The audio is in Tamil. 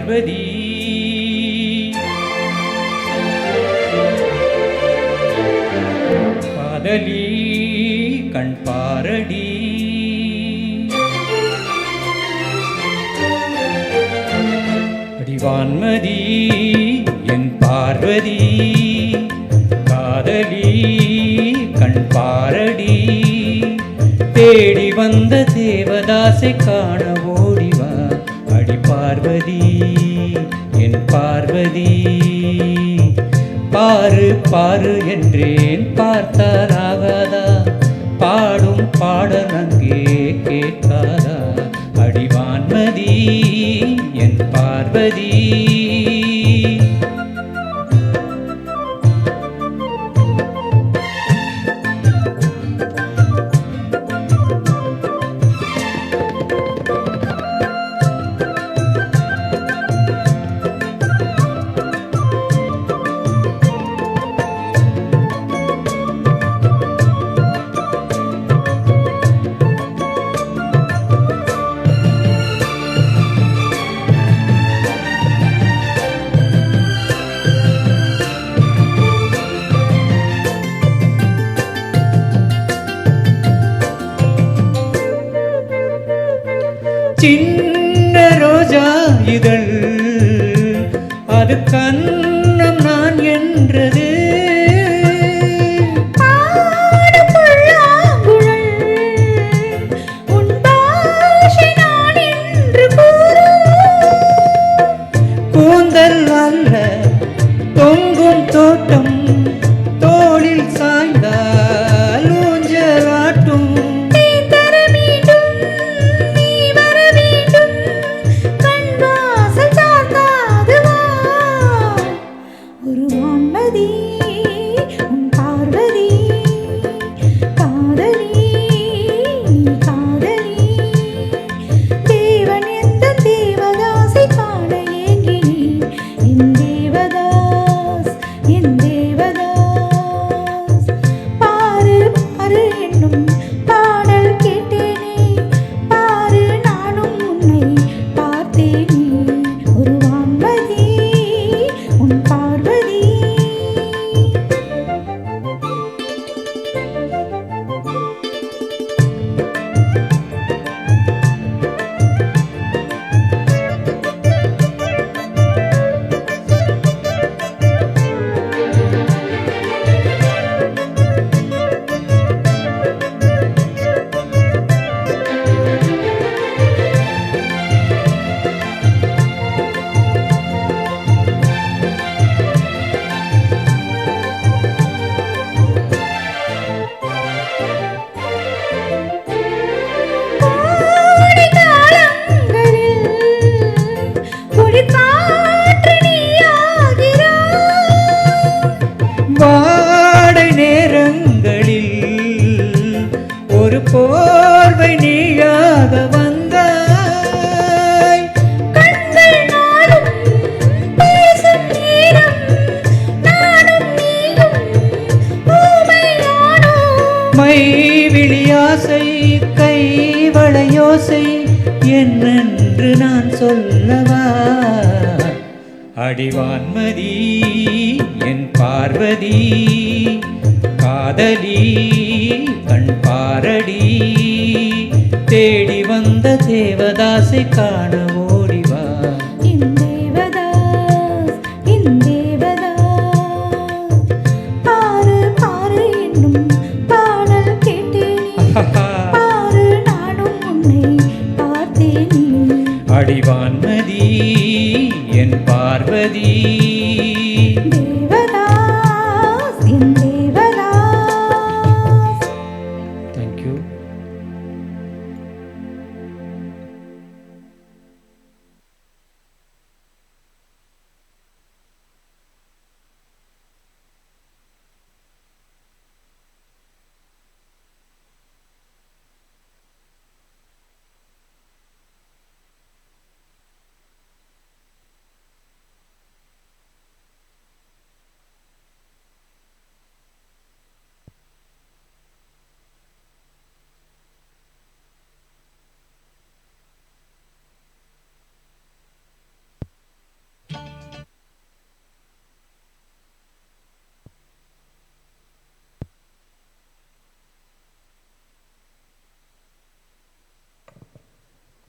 பார்வதி. காதலி கண் பாரடி, அடிவான்மதி என் பார்வதி. காதலி கண் பாரடி, தேடி வந்த தேவதாசை காண ஓடிவா. அடி பார்வதி என் பார்வதி. பாரு பாரு என்றேன் பார்த்தால் ஆகாதா, பாடும் பாடல் அங்கே கேட்காதா. அடிவான்மதி என் பார்வதி. சின்ன ரோஜா இதழ் அது கண்ணம் நான் என்றது. கூந்தல் அல்ல தொங்கும் தோட்டம், தோளில் சாய்ந்தால் ஊஞ்சலாட்டும். வாடை நேரங்களில் ஒரு போர்வை நீயாக வந்தாய். கண்கள் நாடும் பேசும் நேரம் நாடும் நீயும் ஊமையானோ. மை விழியாசை கை வளையோசை என்னென்று நான் சொல்லவா. அடிவான்மதி என் பார்வதி. காதலி கண் பாரடி, தேடி வந்த தேவதாசை காண ஓடிவா. என் தேவதாஸ் என் தேவதாஸ், பாரு பாரு என்னும் பாடல் கேட்டேனே. பாரு நானும் உன்னை பார்த்தேனே. அடிவான்மதி என் பார்வதி.